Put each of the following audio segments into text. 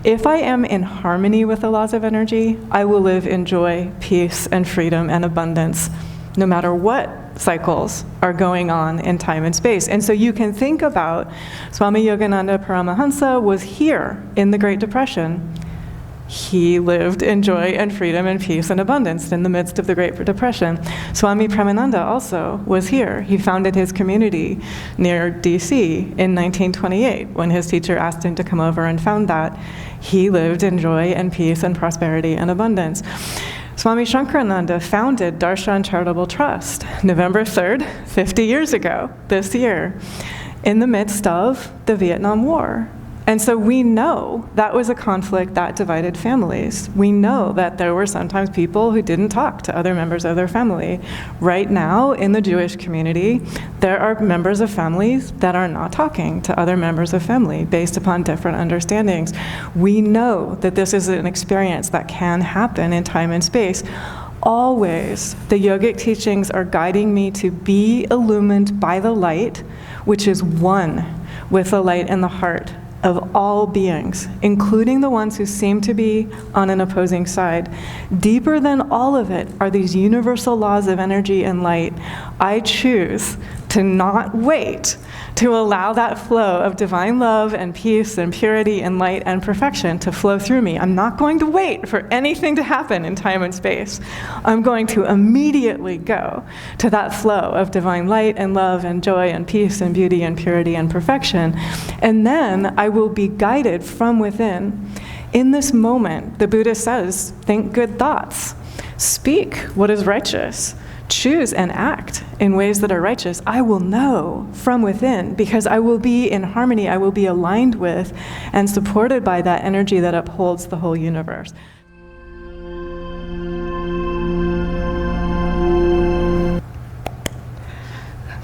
If I am in harmony with the laws of energy, I will live in joy, peace, and freedom and abundance, no matter what cycles are going on in time and space. And so you can think about Swami Yogananda Paramahansa was here in the Great Depression. He lived in joy and freedom and peace and abundance in the midst of the Great Depression. Swami Premananda also was here. He founded his community near DC in 1928 when his teacher asked him to come over and found that. He lived in joy and peace and prosperity and abundance. Swami Shankarananda founded Darshan Charitable Trust November 3rd, 50 years ago, this year, in the midst of the Vietnam War. And so we know that was a conflict that divided families. We know that there were sometimes people who didn't talk to other members of their family. Right now, in the Jewish community, there are members of families that are not talking to other members of family based upon different understandings. We know that this is an experience that can happen in time and space. Always, the yogic teachings are guiding me to be illumined by the light, which is one with the light in the heart of all beings, including the ones who seem to be on an opposing side. Deeper than all of it are these universal laws of energy and light. I choose to not wait to allow that flow of divine love and peace and purity and light and perfection to flow through me. I'm not going to wait for anything to happen in time and space. I'm going to immediately go to that flow of divine light and love and joy and peace and beauty and purity and perfection. And then I will be guided from within. In this moment, the Buddha says, think good thoughts, speak what is righteous, choose and act in ways that are righteous. I will know from within because I will be in harmony, I will be aligned with and supported by that energy that upholds the whole universe.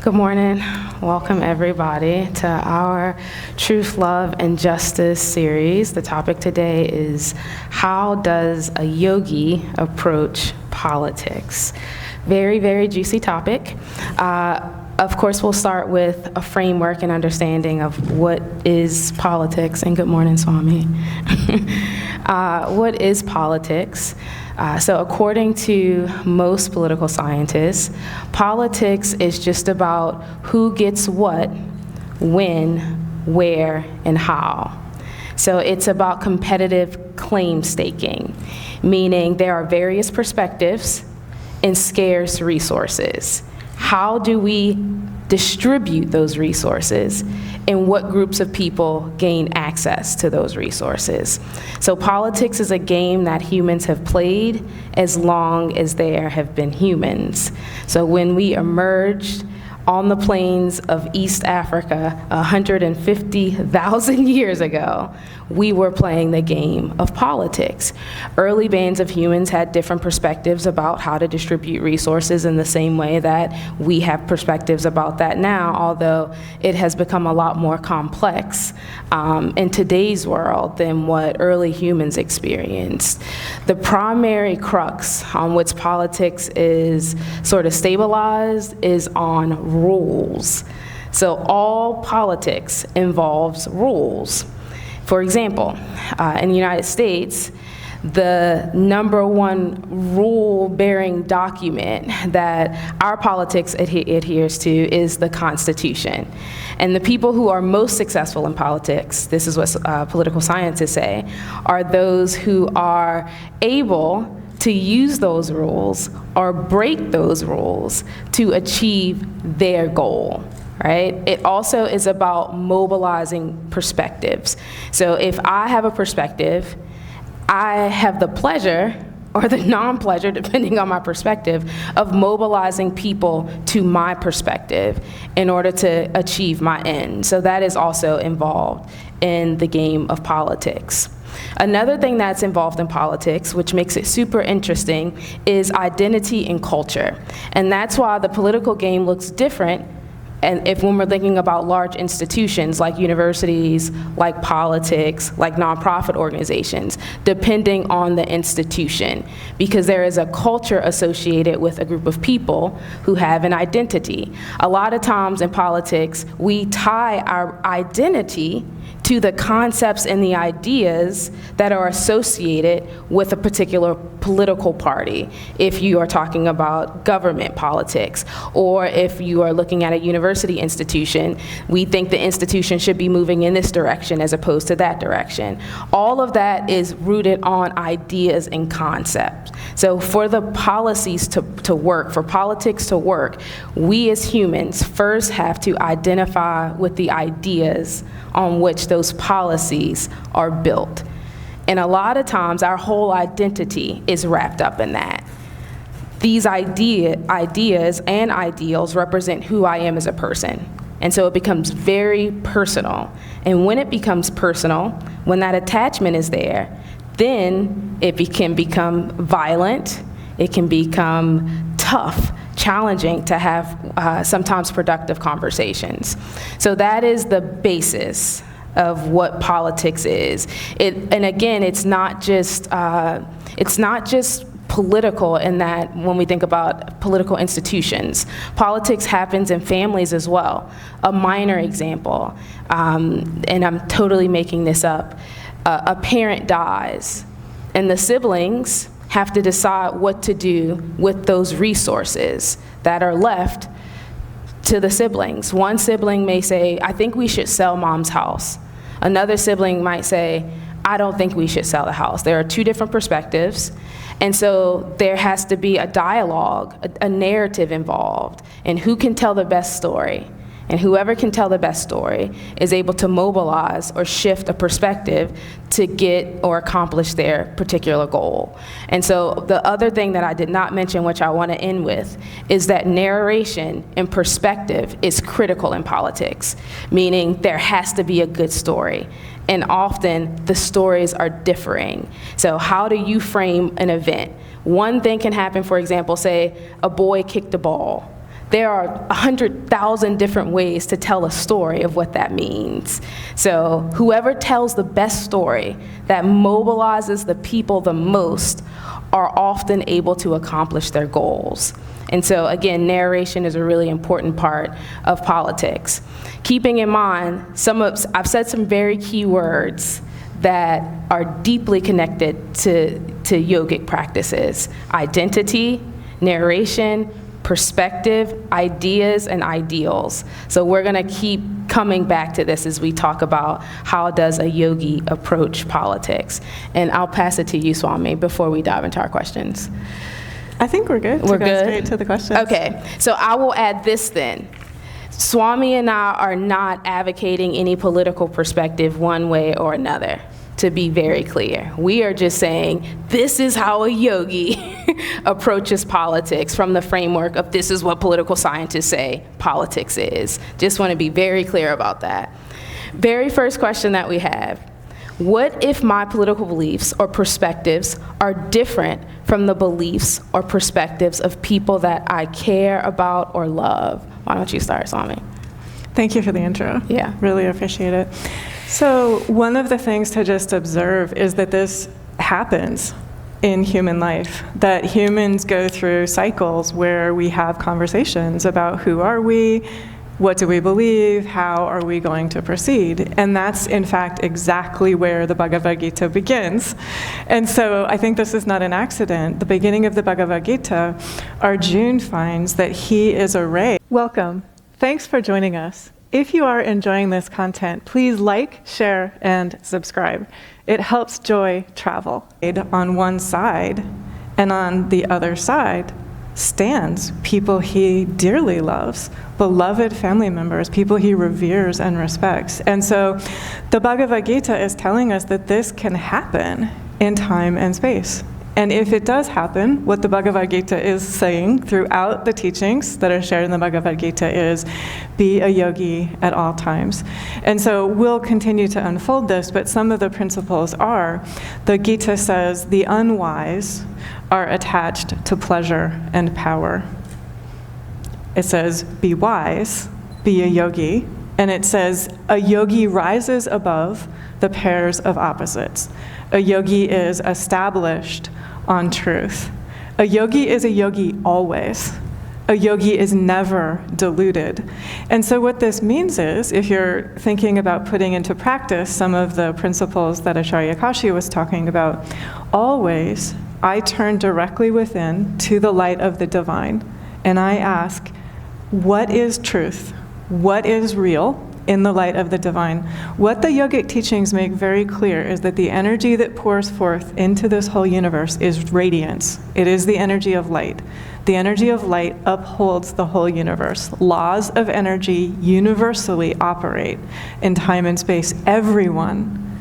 Good morning. Welcome everybody to our Truth, Love, and Justice series. The topic today is how does a yogi approach politics? Very, very juicy topic. Of course, we'll start with a framework and understanding of what is politics. And good morning, Swami. What is politics? So according to most political scientists, politics is just about who gets what, when, where, and how. So it's about competitive claim staking, meaning there are various perspectives and scarce resources. How do we distribute those resources, and what groups of people gain access to those resources? So politics is a game that humans have played as long as there have been humans. So when we emerged on the plains of East Africa 150,000 years ago, we were playing the game of politics. Early bands of humans had different perspectives about how to distribute resources in the same way that we have perspectives about that now, although it has become a lot more complex in today's world than what early humans experienced. The primary crux on which politics is sort of stabilized is on rules. So all politics involves rules. For example, in the United States, the number one rule-bearing document that our politics adheres to is the Constitution. And the people who are most successful in politics, this is what political scientists say, are those who are able to use those rules or break those rules to achieve their goal. Right? It also is about mobilizing perspectives. So if I have a perspective, I have the pleasure or the non-pleasure, depending on my perspective, of mobilizing people to my perspective in order to achieve my end. So that is also involved in the game of politics. Another thing that's involved in politics, which makes it super interesting, is identity and culture. And that's why the political game looks different. And when we're thinking about large institutions like universities, like politics, like nonprofit organizations, depending on the institution, because there is a culture associated with a group of people who have an identity. A lot of times in politics, we tie our identity to the concepts and the ideas that are associated with a particular political party. If you are talking about government politics, or if you are looking at a university institution, we think the institution should be moving in this direction as opposed to that direction. All of that is rooted on ideas and concepts. So for the policies to work, for politics to work, we as humans first have to identify with the ideas on which those policies are built. And a lot of times our whole identity is wrapped up in that. These ideas and ideals represent who I am as a person. And so it becomes very personal. And when it becomes personal, when that attachment is there, then it can become violent, it can become tough, challenging to have sometimes productive conversations. So that is the basis of what politics is. And again, it's not just political in that when we think about political institutions. Politics happens in families as well. A minor example, and I'm totally making this up, a parent dies, and the siblings have to decide what to do with those resources that are left to the siblings. One sibling may say, I think we should sell mom's house. Another sibling might say, I don't think we should sell the house. There are two different perspectives. And so there has to be a dialogue, a narrative involved, and who can tell the best story. And whoever can tell the best story is able to mobilize or shift a perspective to get or accomplish their particular goal. And so the other thing that I did not mention, which I want to end with, is that narration and perspective is critical in politics, meaning there has to be a good story. And often the stories are differing. So how do you frame an event? One thing can happen, for example, say a boy kicked a ball. There are 100,000 different ways to tell a story of what that means. So whoever tells the best story that mobilizes the people the most are often able to accomplish their goals. And so again, narration is a really important part of politics. Keeping in mind, I've said some very key words that are deeply connected to yogic practices: identity, narration, perspective, ideas, and ideals. So we're going to keep coming back to this as we talk about how does a yogi approach politics. And I'll pass it to you, Swami, before we dive into our questions. I think we're good. We're to go good? straight to the questions. Okay, so I will add this then. Swami and I are not advocating any political perspective one way or another, to be very clear. We are just saying this is how a yogi approaches politics from the framework of this is what political scientists say politics is. Just want to be very clear about that. Very first question that we have: what if my political beliefs or perspectives are different from the beliefs or perspectives of people that I care about or love? Why don't you start, Swami? Thank you for the intro. Yeah. Really appreciate it. So one of the things to just observe is that this happens in human life, that humans go through cycles where we have conversations about who are we, what do we believe, how are we going to proceed? And that's, in fact, exactly where the Bhagavad Gita begins. And so I think this is not an accident. The beginning of the Bhagavad Gita, Arjuna finds that he is a ray. Welcome. Thanks for joining us. If you are enjoying this content, please like, share, and subscribe. It helps joy travel. On one side, and on the other side, stands people he dearly loves, beloved family members, people he reveres and respects. And so the Bhagavad Gita is telling us that this can happen in time and space. And if it does happen, what the Bhagavad Gita is saying throughout the teachings that are shared in the Bhagavad Gita is, be a yogi at all times. And so we'll continue to unfold this, but some of the principles are, the Gita says, the unwise are attached to pleasure and power. It says, be wise, be a yogi. And it says, a yogi rises above the pairs of opposites. A yogi is established on truth. A yogi is a yogi always. A yogi is never deluded. And so what this means is, if you're thinking about putting into practice some of the principles that Acharya Kashi was talking about, always I turn directly within to the light of the divine, and I ask, what is truth? What is real in the light of the divine? What the yogic teachings make very clear is that the energy that pours forth into this whole universe is radiance. It is the energy of light. The energy of light upholds the whole universe. Laws of energy universally operate in time and space. Everyone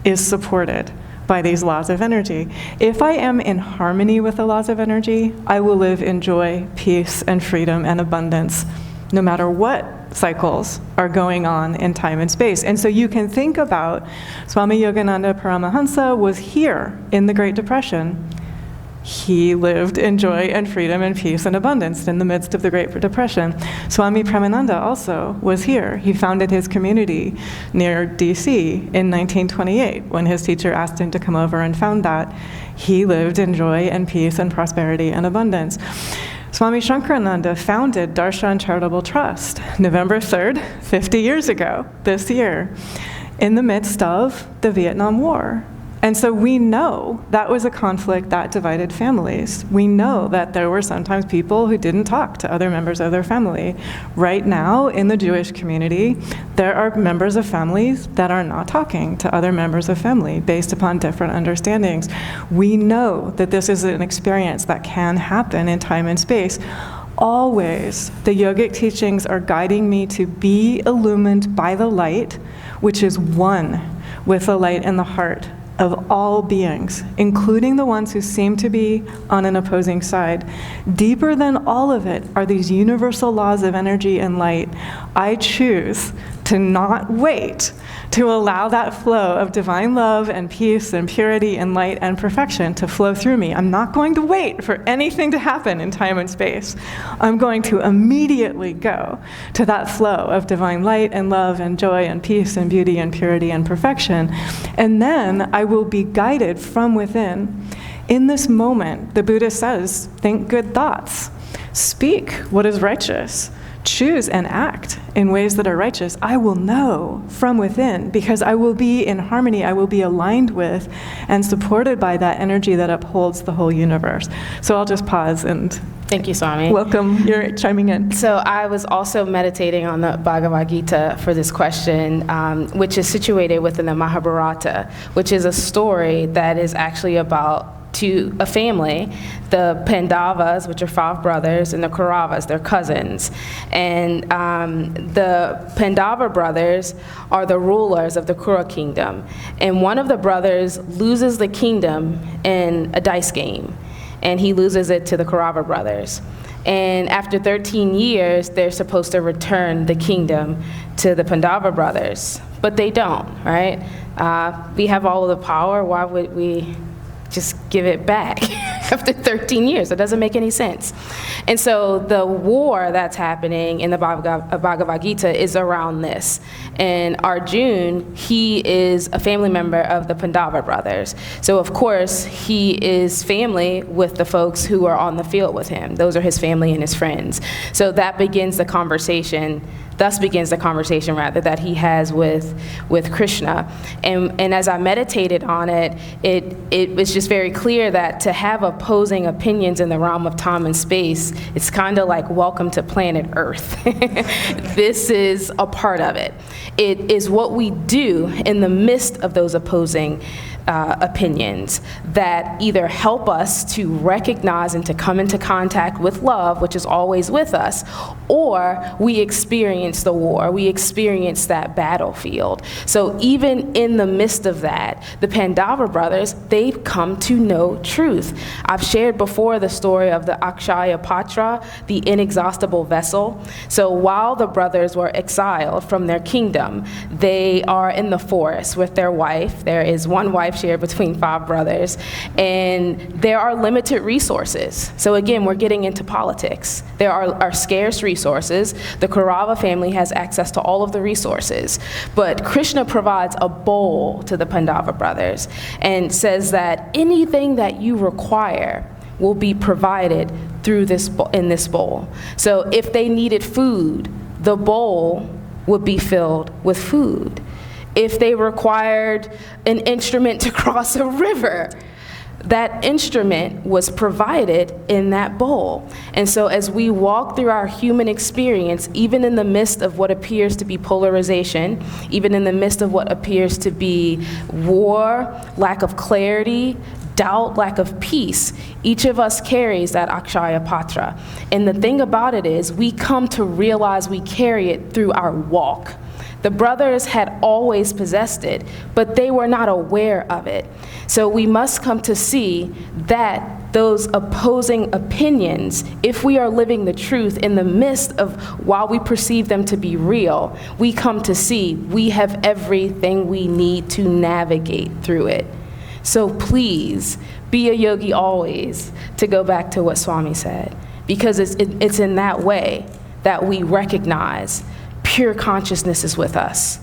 is supported by these laws of energy. If I am in harmony with the laws of energy, I will live in joy, peace, and freedom and abundance, no matter what cycles are going on in time and space. And so you can think about Swami Yogananda Paramahansa was here in the Great Depression. He lived in joy and freedom and peace and abundance in the midst of the Great Depression. Swami Premananda also was here. He founded his community near DC in 1928 when his teacher asked him to come over and found that. He lived in joy and peace and prosperity and abundance. Swami Shankarananda founded Darshan Charitable Trust November 3rd, 50 years ago, this year, in the midst of the Vietnam War. And so we know that was a conflict that divided families. We know that there were sometimes people who didn't talk to other members of their family. Right now, in the Jewish community, there are members of families that are not talking to other members of family based upon different understandings. We know that this is an experience that can happen in time and space. Always, the yogic teachings are guiding me to be illumined by the light, which is one with the light in the heart of all beings, including the ones who seem to be on an opposing side. Deeper than all of it are these universal laws of energy and light. I choose to not wait to allow that flow of divine love and peace and purity and light and perfection to flow through me. I'm not going to wait for anything to happen in time and space. I'm going to immediately go to that flow of divine light and love and joy and peace and beauty and purity and perfection. And then I will be guided from within. In this moment, the Buddha says, think good thoughts. Speak what is righteous. Choose and act in ways that are righteous. I will know from within because I will be in harmony. I will be aligned with and supported by that energy that upholds the whole universe. So I'll just pause and thank you, Swami. Welcome. You're chiming in. So I was also meditating on the Bhagavad Gita for this question, which is situated within the Mahabharata, which is a story that is actually about to a family, the Pandavas, which are 5 brothers, and the Kauravas, they're cousins. And the Pandava brothers are the rulers of the Kura kingdom. And one of the brothers loses the kingdom in a dice game, and he loses it to the Kaurava brothers. And after 13 years, they're supposed to return the kingdom to the Pandava brothers, but they don't, right? We have all of the power. Why would we just give it back after 13 years? It doesn't make any sense. And so the war that's happening in the Bhagavad Gita is around this. And Arjun, he is a family member of the Pandava brothers. So of course, he is family with the folks who are on the field with him. Those are his family and his friends. So that begins the conversation. Thus begins the conversation, rather, that he has with Krishna. And as I meditated on it, it was just very clear that to have opposing opinions in the realm of time and space, it's kind of like welcome to planet Earth. This is a part of it. It is what we do in the midst of those opposing opinions that either help us to recognize and to come into contact with love, which is always with us, or we experience the war, we experience that battlefield. So even in the midst of that, the Pandava brothers, they've come to know truth. I've shared before the story of the Akshaya Patra, the inexhaustible vessel. So while the brothers were exiled from their kingdom, they are in the forest with their wife. There is one wife shared between 5 brothers, and there are limited resources. So again, we're getting into politics. There are scarce resources. The Kaurava family has access to all of the resources, but Krishna provides a bowl to the Pandava brothers and says that anything that you require will be provided through this in this bowl. So if they needed food, the bowl would be filled with food. If they required an instrument to cross a river, that instrument was provided in that bowl. And so as we walk through our human experience, even in the midst of what appears to be polarization, even in the midst of what appears to be war, lack of clarity, doubt, lack of peace, each of us carries that Acharya Patra. And the thing about it is, we come to realize we carry it through our walk. The brothers had always possessed it, but they were not aware of it. So we must come to see that those opposing opinions, if we are living the truth in the midst of while we perceive them to be real, we come to see we have everything we need to navigate through it. So please, be a yogi always, to go back to what Swami said, because it's in that way that we recognize pure consciousness is with us,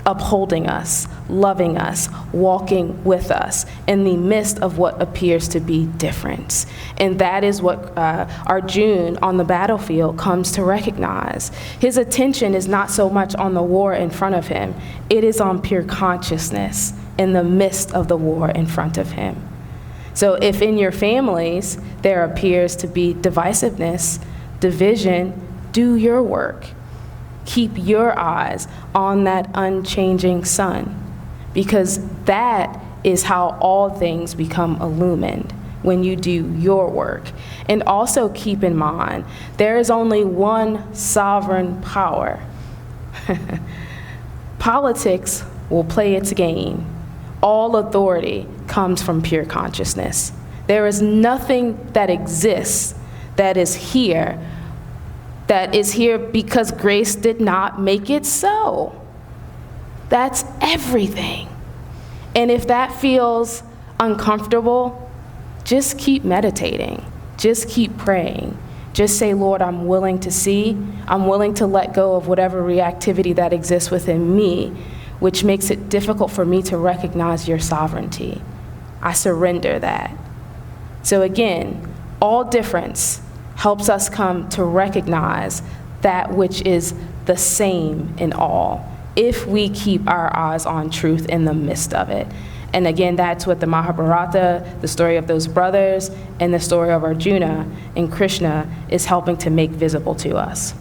upholding us, loving us, walking with us in the midst of what appears to be difference. And that is what Arjuna on the battlefield comes to recognize. His attention is not so much on the war in front of him, it is on pure consciousness in the midst of the war in front of him. So if in your families there appears to be divisiveness, division, do your work. Keep your eyes on that unchanging sun, because that is how all things become illumined, when you do your work. And also keep in mind, there is only one sovereign power. Politics will play its game. All authority comes from pure consciousness. There is nothing that exists that is here because grace did not make it so. That's everything. And if that feels uncomfortable, just keep meditating. Just keep praying. Just say, Lord, I'm willing to see. I'm willing to let go of whatever reactivity that exists within me, which makes it difficult for me to recognize your sovereignty. I surrender that. So again, all difference helps us come to recognize that which is the same in all, if we keep our eyes on truth in the midst of it. And again, that's what the Mahabharata, the story of those brothers, and the story of Arjuna and Krishna is helping to make visible to us.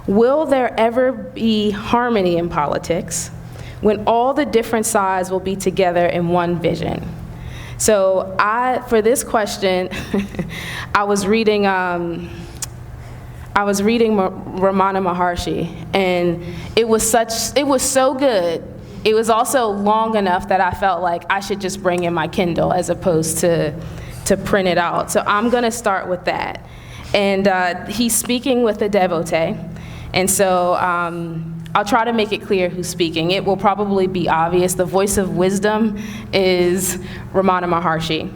Will there ever be harmony in politics when all the different sides will be together in one vision? So for this question, I was reading Ramana Maharshi, and it was so good. It was also long enough that I felt like I should just bring in my Kindle as opposed to print it out. So I'm gonna start with that. And he's speaking with a devotee. And so I'll try to make it clear who's speaking. It will probably be obvious. The voice of wisdom is Ramana Maharshi.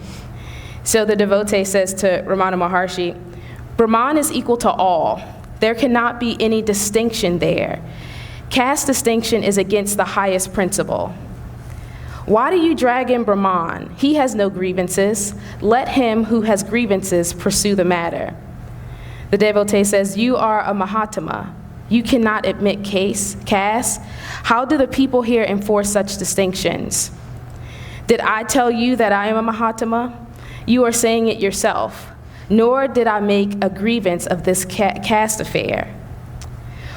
So the devotee says to Ramana Maharshi, Brahman is equal to all. There cannot be any distinction there. Caste distinction is against the highest principle. Why do you drag in Brahman? He has no grievances. Let him who has grievances pursue the matter. The devotee says, you are a Mahatma. You cannot admit caste. How do the people here enforce such distinctions? Did I tell you that I am a Mahatma? You are saying it yourself. Nor did I make a grievance of this caste affair.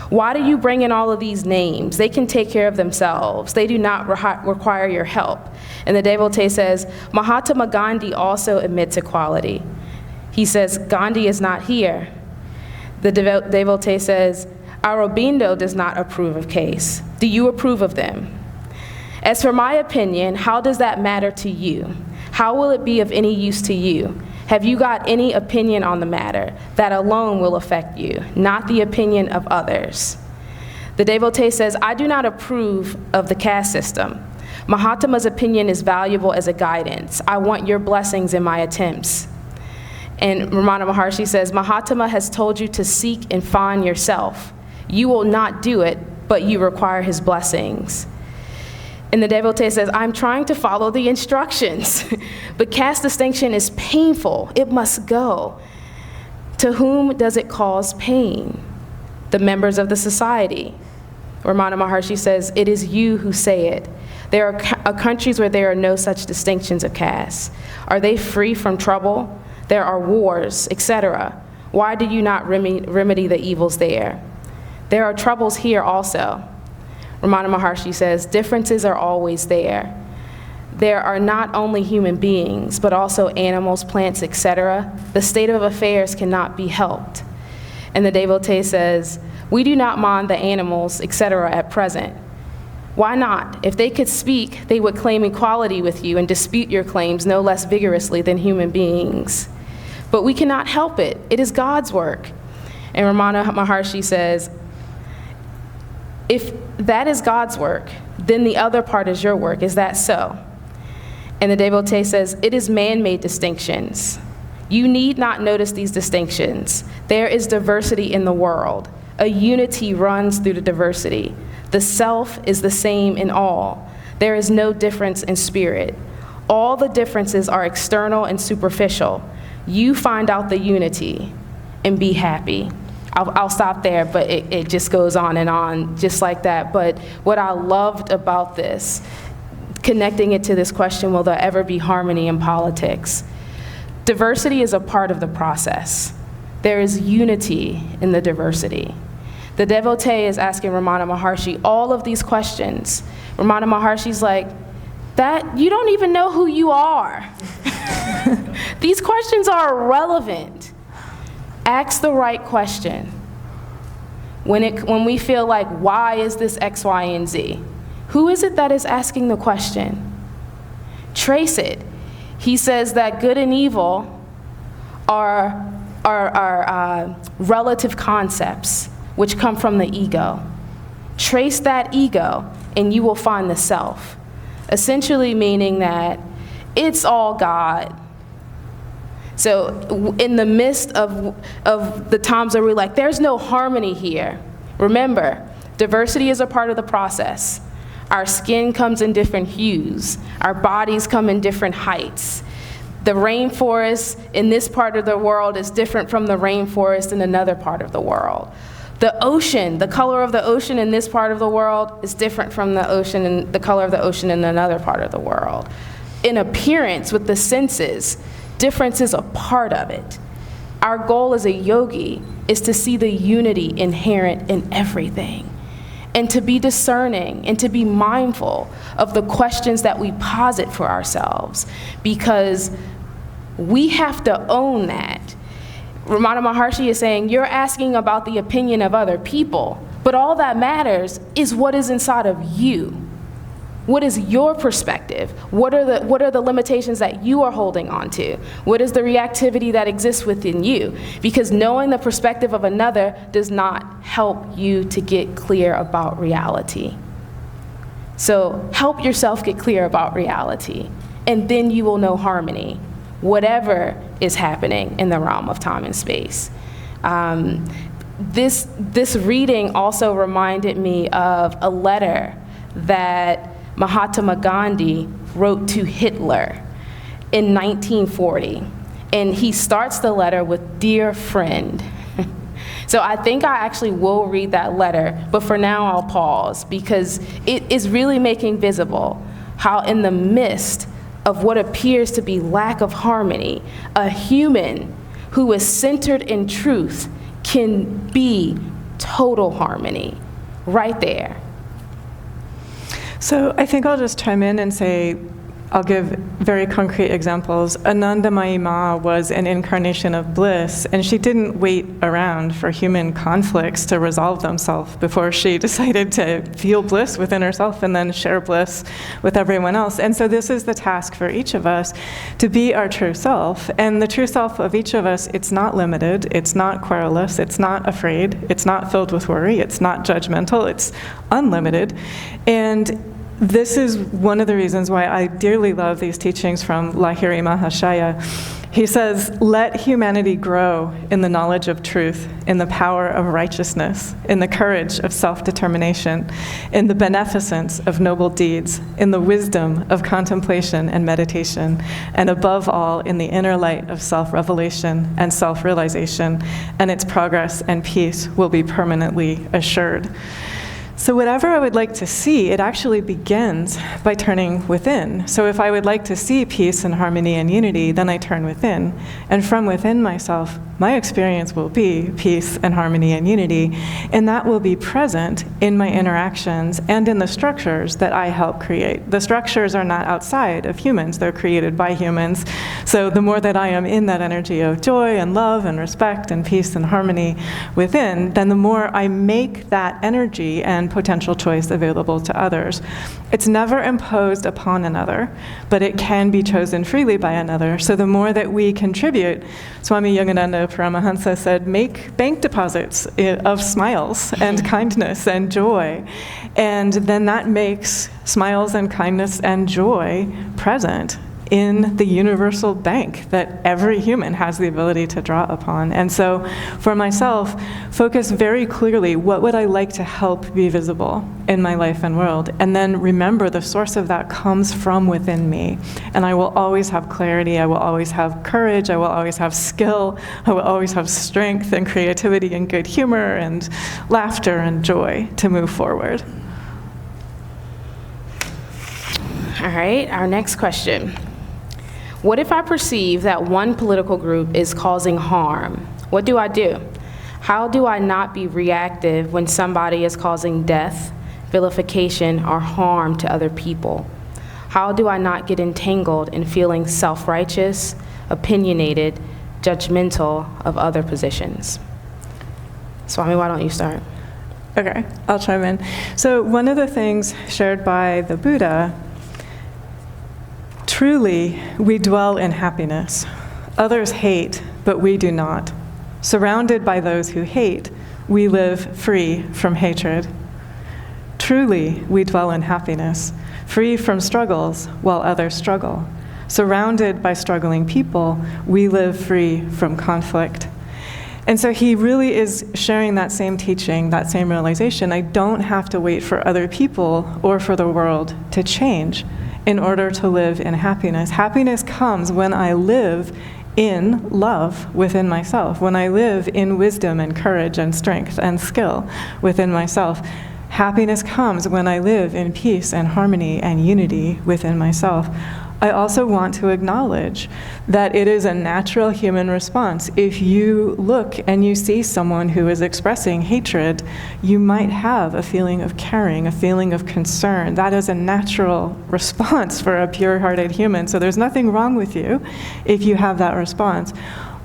Why do you bring in all of these names? They can take care of themselves. They do not require your help. And the devotee says, Mahatma Gandhi also admits equality. He says, Gandhi is not here. The devotee says, Aurobindo does not approve of caste. Do you approve of them? As for my opinion, how does that matter to you? How will it be of any use to you? Have you got any opinion on the matter? That alone will affect you, not the opinion of others. The devotee says, I do not approve of the caste system. Mahatma's opinion is valuable as a guidance. I want your blessings in my attempts. And Ramana Maharshi says, Mahatma has told you to seek and find yourself. You will not do it, but you require his blessings. And the devotee says, I'm trying to follow the instructions, but caste distinction is painful. It must go. To whom does it cause pain? The members of the society. Ramana Maharshi says, it is you who say it. There are countries where there are no such distinctions of caste. Are they free from trouble? There are wars, etc. Why do you not remedy the evils there? There are troubles here also. Ramana Maharshi says, differences are always there. There are not only human beings, but also animals, plants, etc. The state of affairs cannot be helped. And the devotee says, we do not mind the animals, etc. at present. Why not? If they could speak, they would claim equality with you and dispute your claims no less vigorously than human beings. But we cannot help it. It is God's work. And Ramana Maharshi says, if that is God's work, then the other part is your work. Is that so? And the devotee says, it is man-made distinctions. You need not notice these distinctions. There is diversity in the world. A unity runs through the diversity. The self is the same in all. There is no difference in spirit. All the differences are external and superficial. You find out the unity and be happy. I'll stop there, but it just goes on, just like that. But what I loved about this, connecting it to this question, will there ever be harmony in politics? Diversity is a part of the process. There is unity in the diversity. The devotee is asking Ramana Maharshi all of these questions. Ramana Maharshi's like, that you don't even know who you are. These questions are irrelevant. Ask the right question. When we feel like, why is this X, Y, and Z? Who is it that is asking the question? Trace it. He says that good and evil are relative concepts which come from the ego. Trace that ego and you will find the self. Essentially meaning that it's all God. So in the midst of the times where we're like, there's no harmony here, remember, diversity is a part of the process. Our skin comes in different hues. Our bodies come in different heights. The rainforest in this part of the world is different from the rainforest in another part of the world. The ocean, the color of the ocean in this part of the world is different from the ocean and the color of the ocean in another part of the world. In appearance, with the senses, difference is a part of it. Our goal as a yogi is to see the unity inherent in everything, and to be discerning and to be mindful of the questions that we posit for ourselves, because we have to own that. Ramana Maharshi is saying, you're asking about the opinion of other people, but all that matters is what is inside of you. What is your perspective? What are the limitations that you are holding on to? What is the reactivity that exists within you? Because knowing the perspective of another does not help you to get clear about reality. So help yourself get clear about reality, and then you will know harmony, whatever is happening in the realm of time and space. This reading also reminded me of a letter that Mahatma Gandhi wrote to Hitler in 1940. And he starts the letter with, "Dear friend." So I think I actually will read that letter, but for now I'll pause, because it is really making visible how in the midst of what appears to be lack of harmony, a human who is centered in truth can be total harmony right there. So I think I'll just chime in and say, I'll give very concrete examples. Anandamayi Ma was an incarnation of bliss, and she didn't wait around for human conflicts to resolve themselves before she decided to feel bliss within herself and then share bliss with everyone else. And so this is the task for each of us, to be our true self. And the true self of each of us, it's not limited, it's not querulous, it's not afraid, it's not filled with worry, it's not judgmental, it's unlimited. And this is one of the reasons why I dearly love these teachings from Lahiri Mahashaya, He says, let humanity grow in the knowledge of truth, in the power of righteousness, in the courage of self-determination, in the beneficence of noble deeds, in the wisdom of contemplation and meditation, and above all, in the inner light of self-revelation and self-realization, and its progress and peace will be permanently assured. So whatever I would like to see, it actually begins by turning within. So if I would like to see peace and harmony and unity, then I turn within. And from within myself, my experience will be peace and harmony and unity. And that will be present in my interactions and in the structures that I help create. The structures are not outside of humans, they're created by humans. So the more that I am in that energy of joy and love and respect and peace and harmony within, then the more I make that energy and potential choice available to others. It's never imposed upon another, but it can be chosen freely by another. So the more that we contribute, Swami Yogananda Paramahansa said, make bank deposits of smiles and kindness and joy. And then that makes smiles and kindness and joy present in the universal bank that every human has the ability to draw upon. And so for myself, focus very clearly, what would I like to help be visible in my life and world? And then remember the source of that comes from within me. And I will always have clarity, I will always have courage, I will always have skill, I will always have strength and creativity and good humor and laughter and joy to move forward. All right, our next question. What if I perceive that one political group is causing harm? What do I do? How do I not be reactive when somebody is causing death, vilification, or harm to other people? How do I not get entangled in feeling self-righteous, opinionated, judgmental of other positions? Swami, why don't you start? Okay, I'll chime in. So one of the things shared by the Buddha, truly, we dwell in happiness. Others hate, but we do not. Surrounded by those who hate, we live free from hatred. Truly, we dwell in happiness, free from struggles while others struggle. Surrounded by struggling people, we live free from conflict. And so he really is sharing that same teaching, that same realization. I don't have to wait for other people or for the world to change in order to live in happiness. Happiness comes when I live in love within myself, when I live in wisdom and courage and strength and skill within myself. Happiness comes when I live in peace and harmony and unity within myself. I also want to acknowledge that it is a natural human response. If you look and you see someone who is expressing hatred, you might have a feeling of caring, a feeling of concern. That is a natural response for a pure-hearted human. So there's nothing wrong with you if you have that response.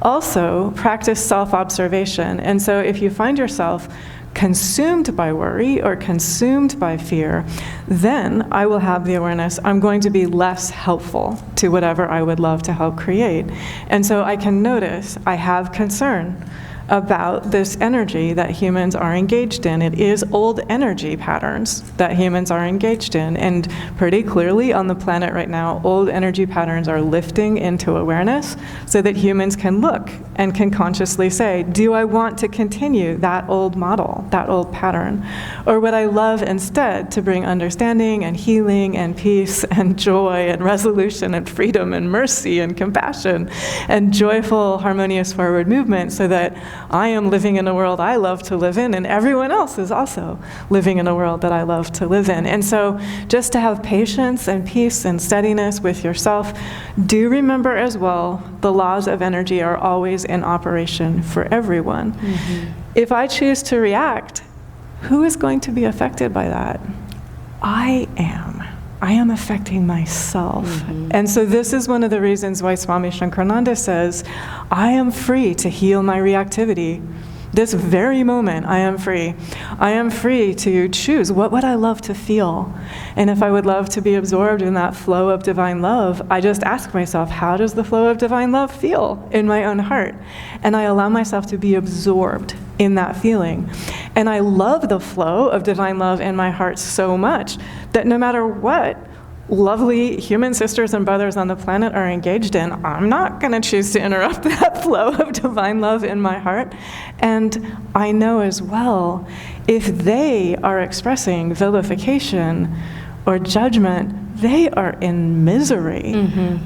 Also, practice self-observation. And so if you find yourself consumed by worry or consumed by fear, then I will have the awareness I'm going to be less helpful to whatever I would love to help create. And so I can notice I have concern about this energy that humans are engaged in. It is old energy patterns that humans are engaged in. And pretty clearly on the planet right now, old energy patterns are lifting into awareness so that humans can look and can consciously say, do I want to continue that old model, that old pattern? Or would I love instead to bring understanding and healing and peace and joy and resolution and freedom and mercy and compassion and joyful, harmonious forward movement so that I am living in a world I love to live in, and everyone else is also living in a world that I love to live in. And so just to have patience and peace and steadiness with yourself, do remember as well, the laws of energy are always in operation for everyone. Mm-hmm. If I choose to react, who is going to be affected by that? I am affecting myself. Mm-hmm. And so this is one of the reasons why Swami Shankarananda says, I am free to heal my reactivity. This very moment, I am free. I am free to choose, what would I love to feel? And if I would love to be absorbed in that flow of divine love, I just ask myself, how does the flow of divine love feel in my own heart? And I allow myself to be absorbed in that feeling. And I love the flow of divine love in my heart so much that no matter what, lovely human sisters and brothers on the planet are engaged in, I'm not going to choose to interrupt that flow of divine love in my heart. And I know as well, if they are expressing vilification or judgment, they are in misery,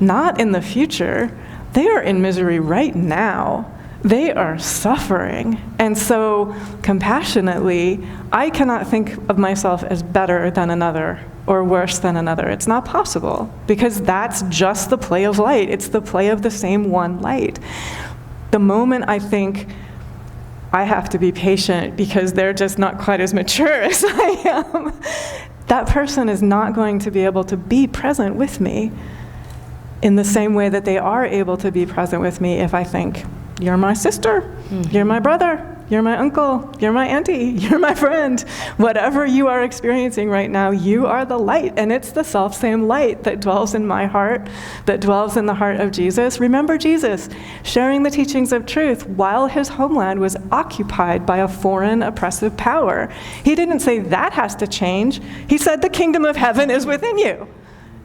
not in the future. They are in misery right now. They are suffering. And so, compassionately, I cannot think of myself as better than another or worse than another. It's not possible, because that's just the play of light. It's the play of the same one light. The moment I think I have to be patient because they're just not quite as mature as I am, that person is not going to be able to be present with me in the same way that they are able to be present with me if I think, you're my sister, you're my brother, you're my uncle, you're my auntie, you're my friend. Whatever you are experiencing right now, you are the light, and it's the self-same light that dwells in my heart, that dwells in the heart of Jesus. Remember Jesus sharing the teachings of truth while his homeland was occupied by a foreign oppressive power. He didn't say that has to change. He said the kingdom of heaven is within you.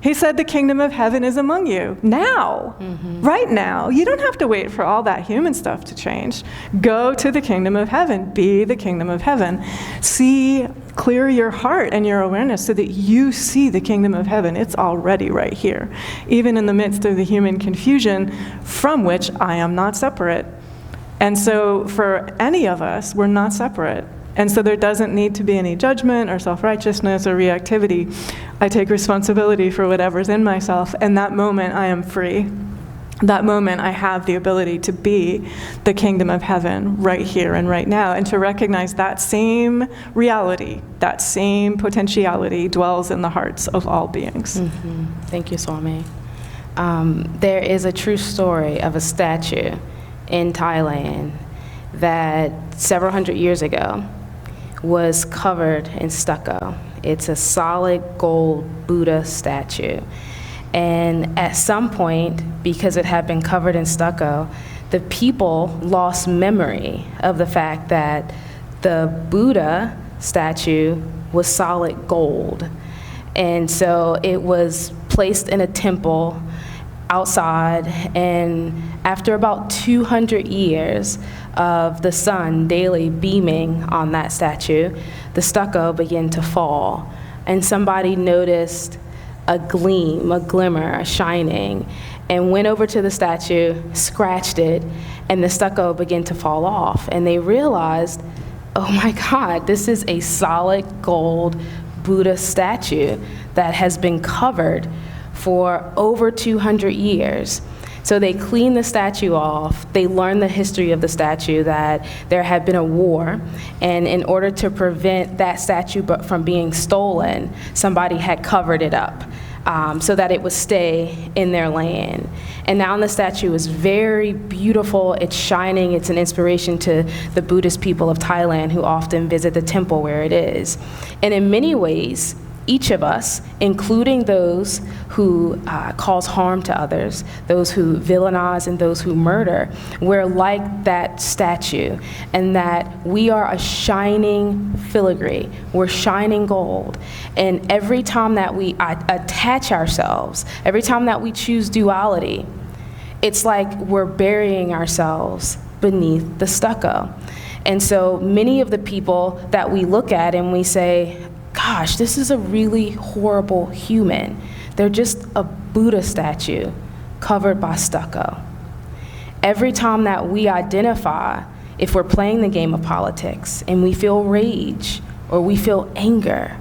He said the kingdom of heaven is among you. Now, right now. You don't have to wait for all that human stuff to change. Go to the kingdom of heaven. Be the kingdom of heaven. Clear your heart and your awareness so that you see the kingdom of heaven. It's already right here, even in the midst of the human confusion from which I am not separate. And so for any of us, we're not separate. And so there doesn't need to be any judgment or self-righteousness or reactivity. I take responsibility for whatever's in myself, and that moment I am free. That moment I have the ability to be the kingdom of heaven right here and right now, and to recognize that same reality, that same potentiality dwells in the hearts of all beings. Thank you, Swami. There is a true story of a statue in Thailand that several hundred years ago was covered in stucco. It's a solid gold Buddha statue. And at some point, because it had been covered in stucco, the people lost memory of the fact that the Buddha statue was solid gold. And so it was placed in a temple outside, and after about 200 years of the sun daily beaming on that statue, the stucco began to fall, and somebody noticed a gleam, a glimmer, a shining, and went over to the statue, scratched it, and the stucco began to fall off. And they realized, oh my God, this is a solid gold Buddha statue that has been covered for over 200 years. So they cleaned the statue off. They learned the history of the statue, that there had been a war, and in order to prevent that statue from being stolen, somebody had covered it up so that it would stay in their land. And now the statue is very beautiful. It's shining. It's an inspiration to the Buddhist people of Thailand who often visit the temple where it is. And in many ways, each of us, including those who cause harm to others, those who villainize and those who murder, we're like that statue, and that we are a shining filigree. We're shining gold. And every time that we attach ourselves, every time that we choose duality, it's like we're burying ourselves beneath the stucco. And so many of the people that we look at and we say, gosh, this is a really horrible human. They're just a Buddha statue covered by stucco. Every time that we identify, if we're playing the game of politics and we feel rage or we feel anger,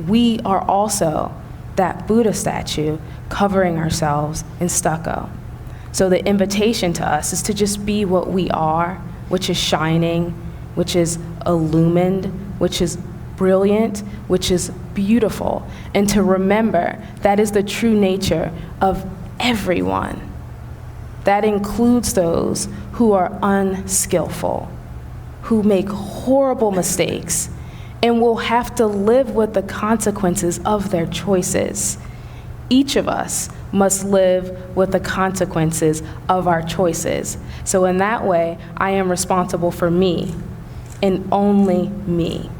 we are also that Buddha statue covering ourselves in stucco. So the invitation to us is to just be what we are, which is shining, which is illumined, which is brilliant, which is beautiful, and to remember that is the true nature of everyone. That includes those who are unskillful, who make horrible mistakes, and will have to live with the consequences of their choices. Each of us must live with the consequences of our choices. So in that way, I am responsible for me, and only me.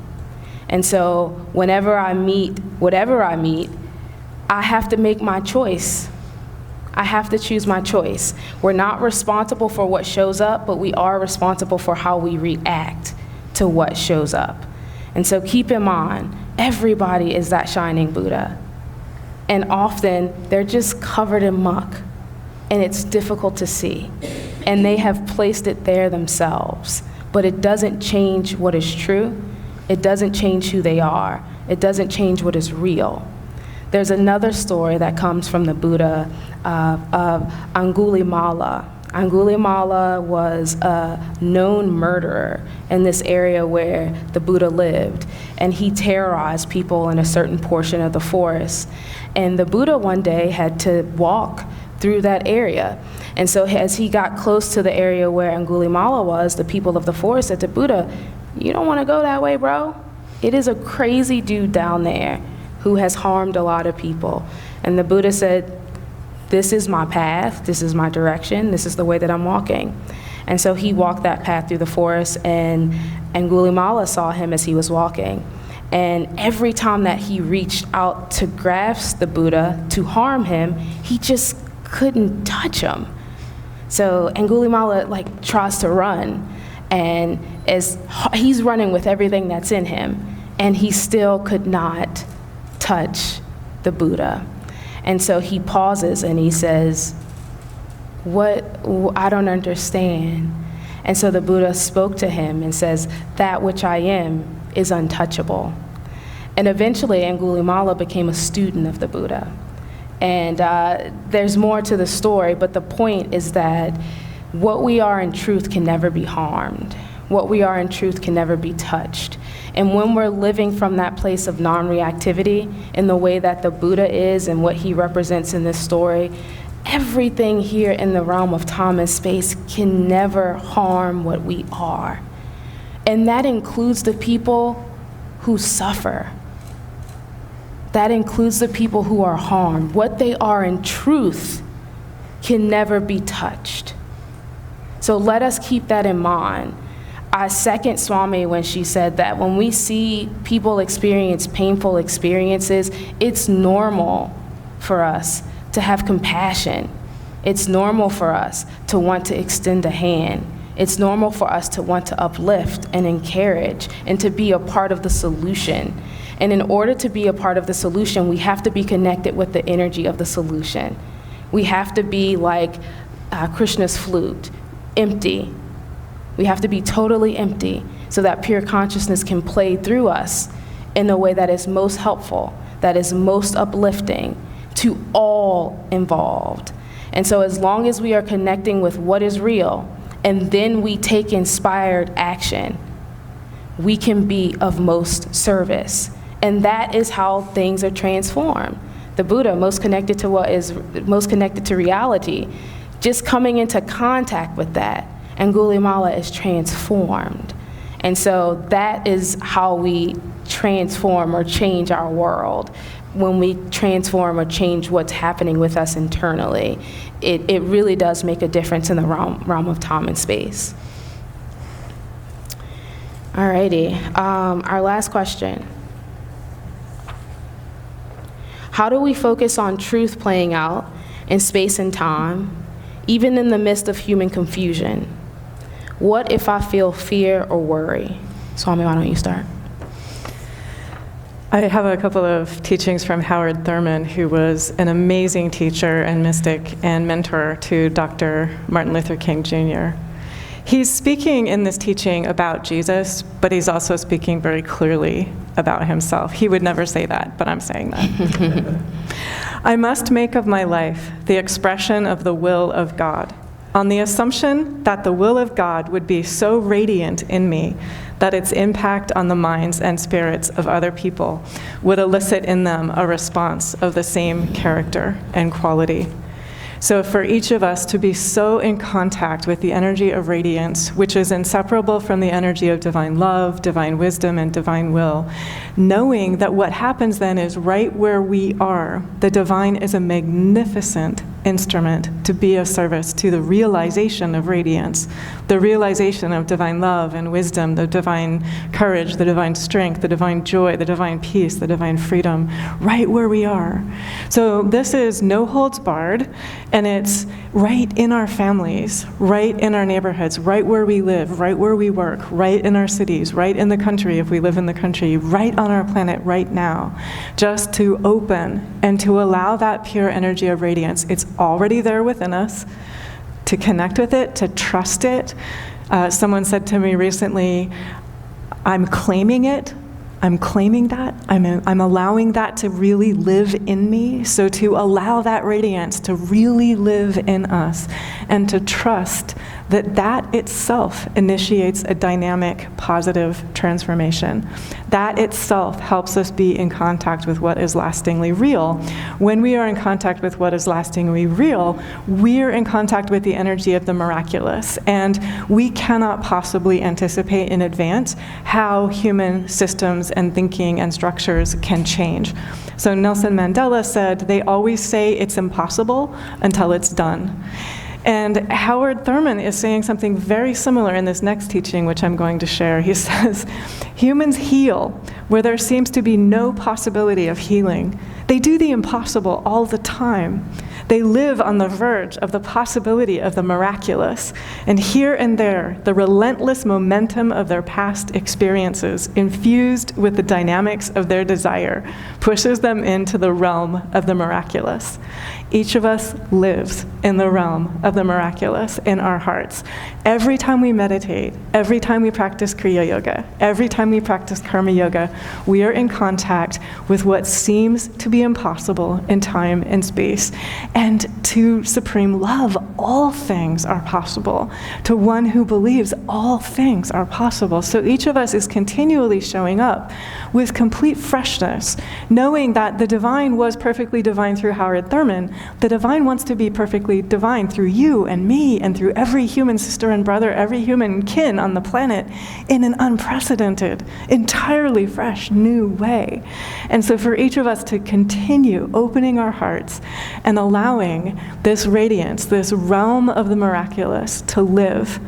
And so whenever I meet, whatever I meet, I have to make my choice. I have to choose my choice. We're not responsible for what shows up, but we are responsible for how we react to what shows up. And so keep in mind, everybody is that shining Buddha. And often they're just covered in muck, and it's difficult to see. And they have placed it there themselves. But it doesn't change what is true. It doesn't change who they are. It doesn't change what is real. There's another story that comes from the Buddha of Angulimala. Angulimala was a known murderer in this area where the Buddha lived, and he terrorized people in a certain portion of the forest. And the Buddha one day had to walk through that area. And so as he got close to the area where Angulimala was, the people of the forest said to Buddha, "You don't want to go that way, bro. It is a crazy dude down there who has harmed a lot of people." And the Buddha said, "This is my path, this is my direction, this is the way that I'm walking." And so he walked that path through the forest, and Angulimala saw him as he was walking. And every time that he reached out to grasp the Buddha to harm him, he just couldn't touch him. So Angulimala tries to run, and as he's running with everything that's in him, and he still could not touch the Buddha. And so he pauses and he says, "What? I don't understand." And so the Buddha spoke to him and says, "That which I am is untouchable." And eventually Angulimala became a student of the Buddha. And there's more to the story, but the point is that what we are in truth can never be harmed. What we are in truth can never be touched. And when we're living from that place of non-reactivity in the way that the Buddha is and what he represents in this story, everything here in the realm of time and space can never harm what we are. And that includes the people who suffer. That includes the people who are harmed. What they are in truth can never be touched. So let us keep that in mind. I second Swami when she said that when we see people experience painful experiences, it's normal for us to have compassion. It's normal for us to want to extend a hand. It's normal for us to want to uplift and encourage and to be a part of the solution. And in order to be a part of the solution, we have to be connected with the energy of the solution. We have to be like Krishna's flute, empty. We have to be totally empty so that pure consciousness can play through us in the way that is most helpful, that is most uplifting to all involved. And so as long as we are connecting with what is real, and then we take inspired action, we can be of most service. And that is how things are transformed. The Buddha, most connected to what is most connected to reality, just coming into contact with that, Angulimala is transformed. And so that is how we transform or change our world. When we transform or change what's happening with us internally, it really does make a difference in the realm of time and space. Alrighty, our last question. How do we focus on truth playing out in space and time, even in the midst of human confusion? What if I feel fear or worry? Swami, why don't you start? I have a couple of teachings from Howard Thurman, who was an amazing teacher and mystic and mentor to Dr. Martin Luther King Jr. He's speaking in this teaching about Jesus, but he's also speaking very clearly about himself. He would never say that, but I'm saying that. I must make of my life the expression of the will of God, on the assumption that the will of God would be so radiant in me that its impact on the minds and spirits of other people would elicit in them a response of the same character and quality. So for each of us to be so in contact with the energy of radiance, which is inseparable from the energy of divine love, divine wisdom, and divine will, knowing that what happens then is right where we are, the divine is a magnificent instrument to be of service to the realization of radiance, the realization of divine love and wisdom, the divine courage, the divine strength, the divine joy, the divine peace, the divine freedom, right where we are. So this is no holds barred, and it's right in our families, right in our neighborhoods, right where we live, right where we work, right in our cities, right in the country if we live in the country, right on our planet right now, just to open and to allow that pure energy of radiance. It's already there within us, to connect with it, to trust it. Someone said to me recently, I'm claiming it. I'm claiming that. I'm allowing that to really live in me. So to allow that radiance to really live in us and to trust that that itself initiates a dynamic, positive transformation. That itself helps us be in contact with what is lastingly real. When we are in contact with what is lastingly real, we're in contact with the energy of the miraculous. And we cannot possibly anticipate in advance how human systems and thinking and structures can change. So Nelson Mandela said, they always say it's impossible until it's done. And Howard Thurman is saying something very similar in this next teaching, which I'm going to share. He says, humans heal where there seems to be no possibility of healing. They do the impossible all the time. They live on the verge of the possibility of the miraculous. And here and there, the relentless momentum of their past experiences, infused with the dynamics of their desire, pushes them into the realm of the miraculous. Each of us lives in the realm of the miraculous in our hearts. Every time we meditate, every time we practice Kriya Yoga, every time we practice Karma Yoga, we are in contact with what seems to be impossible in time and space. And to supreme love, all things are possible. To one who believes, all things are possible. So each of us is continually showing up with complete freshness, knowing that the divine was perfectly divine through Howard Thurman. The divine wants to be perfectly divine through you and me and through every human sister and brother, every human kin on the planet in an unprecedented, entirely fresh, new way. And so for each of us to continue opening our hearts and allowing this radiance, this realm of the miraculous to live,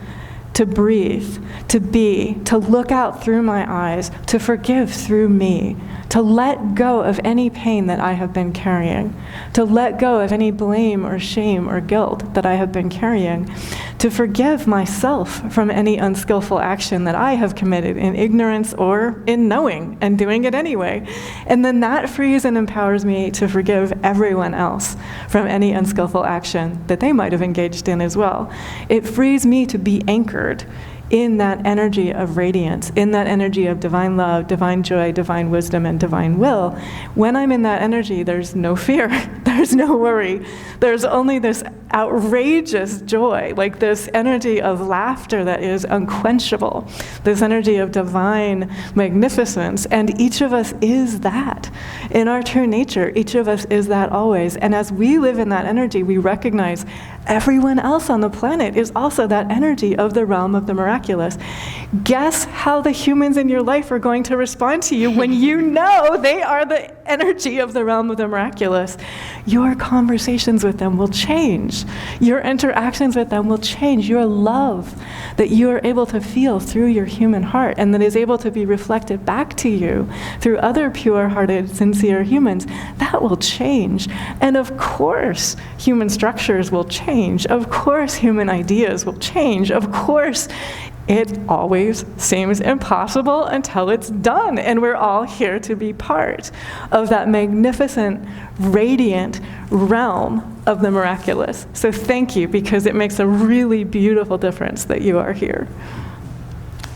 to breathe, to be, to look out through my eyes, to forgive through me, to let go of any pain that I have been carrying, to let go of any blame or shame or guilt that I have been carrying, to forgive myself from any unskillful action that I have committed in ignorance or in knowing and doing it anyway. And then that frees and empowers me to forgive everyone else from any unskillful action that they might have engaged in as well. It frees me to be anchored in that energy of radiance, in that energy of divine love, divine joy, divine wisdom, and divine will. When I'm in that energy, there's no fear, there's no worry. There's only this outrageous joy, like this energy of laughter that is unquenchable, this energy of divine magnificence. And each of us is that. In our true nature, each of us is that always. And as we live in that energy, we recognize everyone else on the planet is also that energy of the realm of the miraculous. Guess how the humans in your life are going to respond to you when you know they are the energy of the realm of the miraculous? Your conversations with them will change. Your interactions with them will change. Your love that you are able to feel through your human heart and that is able to be reflected back to you through other pure-hearted, sincere humans, that will change. And of course, human structures will change. Of course, human ideas will change. Of course, it always seems impossible until it's done, and we're all here to be part of that magnificent, radiant realm of the miraculous. So thank you, because it makes a really beautiful difference that you are here.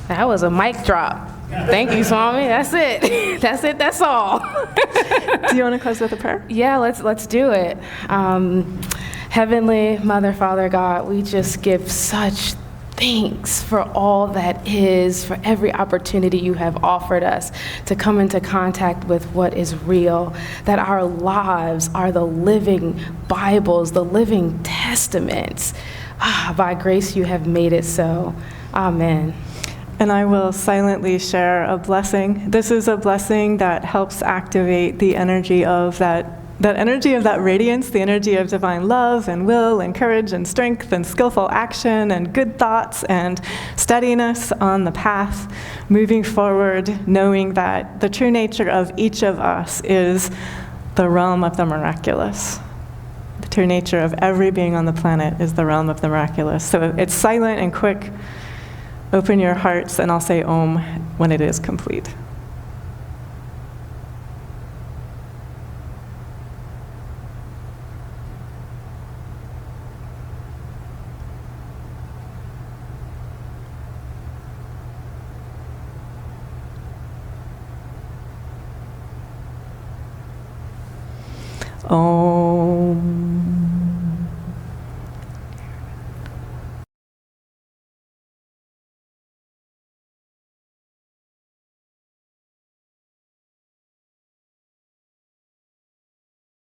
That was a mic drop. Thank you, Swami. That's it. That's it. That's all. Do you want to close with a prayer? Yeah, let's do it. Heavenly Mother, Father, God, we just give such thanks for all that is, for every opportunity you have offered us to come into contact with what is real, that our lives are the living Bibles, the living testaments. By grace you have made it so. Amen. And I will silently share a blessing. This is a blessing that helps activate the energy of that energy of that radiance, the energy of divine love and will and courage and strength and skillful action and good thoughts and steadiness on the path, moving forward, knowing that the true nature of each of us is the realm of the miraculous. The true nature of every being on the planet is the realm of the miraculous. So it's silent and quick. Open your hearts, and I'll say Om when it is complete. Om.